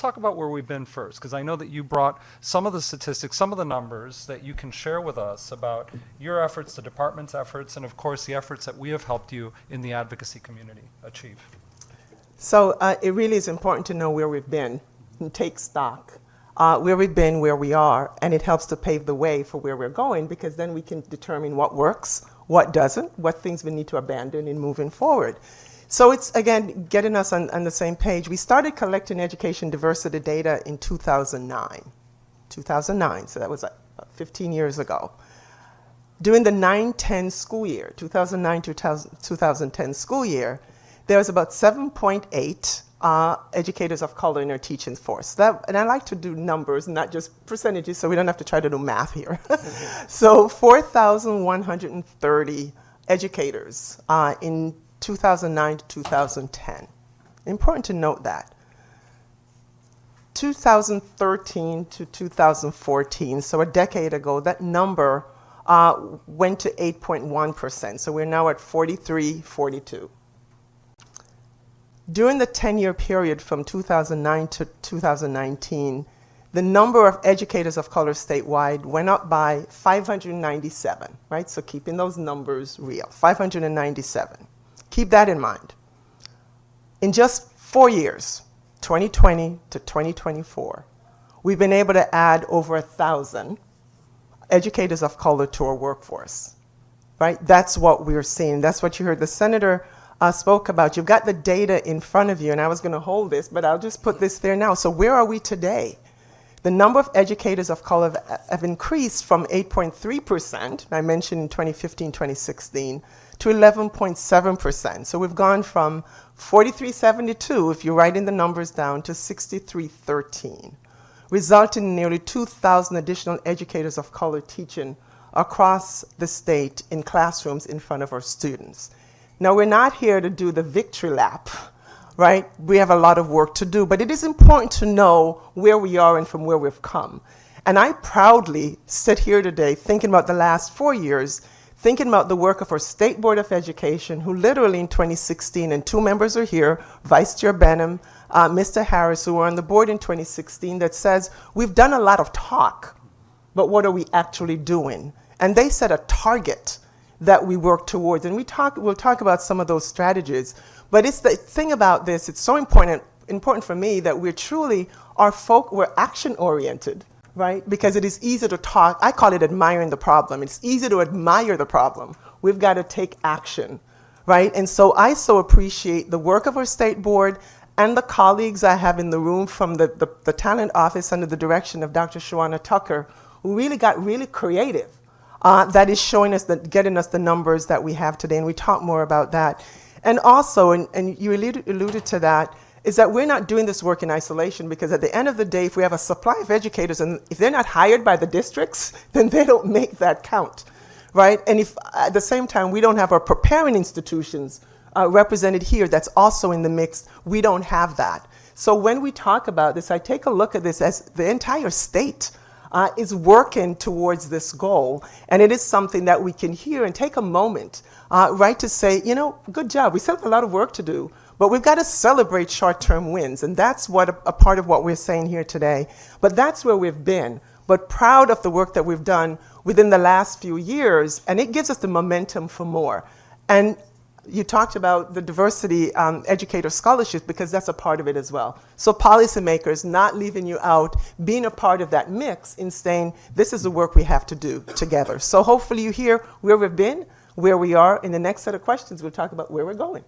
talk about where we've been first, because I know that you brought some of the statistics, some of the numbers that you can share with us about your efforts, the department's efforts, and of course the efforts that we have helped you in the advocacy community achieve. So it really is important to know where we've been and take stock. Where we've been, where we are, and it helps to pave the way for where we're going, because then we can determine what works, what doesn't, what things we need to abandon in moving forward. So it's, again, getting us on the same page. We started collecting education diversity data in 2009. 2009, so that was 15 years ago. During the 9-10 school year, 2009 to 2010 school year, there was about 7.8 educators of color in our teaching force. And I like to do numbers, not just percentages, so we don't have to try to do math here. So 4,130 educators in 2009 to 2010. Important to note that. 2013 to 2014, so a decade ago, that number went to 8.1%. So we're now at 43, 42. During the 10-year period from 2009 to 2019, the number of educators of color statewide went up by 597, right? So keeping those numbers real, 597. Keep that in mind. In just 4 years, 2020 to 2024, we've been able to add over 1,000 educators of color to our workforce, right? That's what we're seeing. That's what you heard the senator spoke about. You've got the data in front of you, and I was going to hold this, but I'll just put this there now. So where are we today? The number of educators of color have increased from 8.3%, I mentioned in 2015, 2016, to 11.7%. So we've gone from 4372, if you're writing the numbers down, to 6313, resulting in nearly 2,000 additional educators of color teaching across the state in classrooms in front of our students. Now, we're not here to do the victory lap, right? We have a lot of work to do, but it is important to know where we are and from where we've come. And I proudly sit here today thinking about the last 4 years, thinking about the work of our State Board of Education, who literally in 2016, and 2 members are here, Vice Chair Benham, Mr. Harris, who were on the board in 2016, that says, we've done a lot of talk, but what are we actually doing? And they set a target that we work towards. And we'll talk about some of those strategies. But it's the thing about this, it's so important for me that we're truly, we're action-oriented, right? Because it is easy to talk, I call it admiring the problem. It's easy to admire the problem. We've got to take action, right? And so I so appreciate the work of our state board and the colleagues I have in the room from the talent office under the direction of Dr. Shawana Tucker, who really got really creative. That is showing us, getting us the numbers that we have today, and we talk more about that. And also, and you alluded to that, is that we're not doing this work in isolation, because at the end of the day, if we have a supply of educators, and if they're not hired by the districts, then they don't make that count, right? And if at the same time we don't have our preparing institutions represented here, that's also in the mix, we don't have that. So when we talk about this, I take a look at this as the entire state is working towards this goal, and it is something that we can hear and take a moment, right, to say, you know, good job. We still have a lot of work to do, but we've got to celebrate short-term wins, and that's what a part of what we're saying here today. But that's where we've been, but proud of the work that we've done within the last few years, and it gives us the momentum for more. And you talked about the diversity educator scholarships, because that's a part of it as well. So policymakers not leaving you out, being a part of that mix in saying, this is the work we have to do together. So hopefully you hear where we've been, where we are. In the next set of questions, we'll talk about where we're going.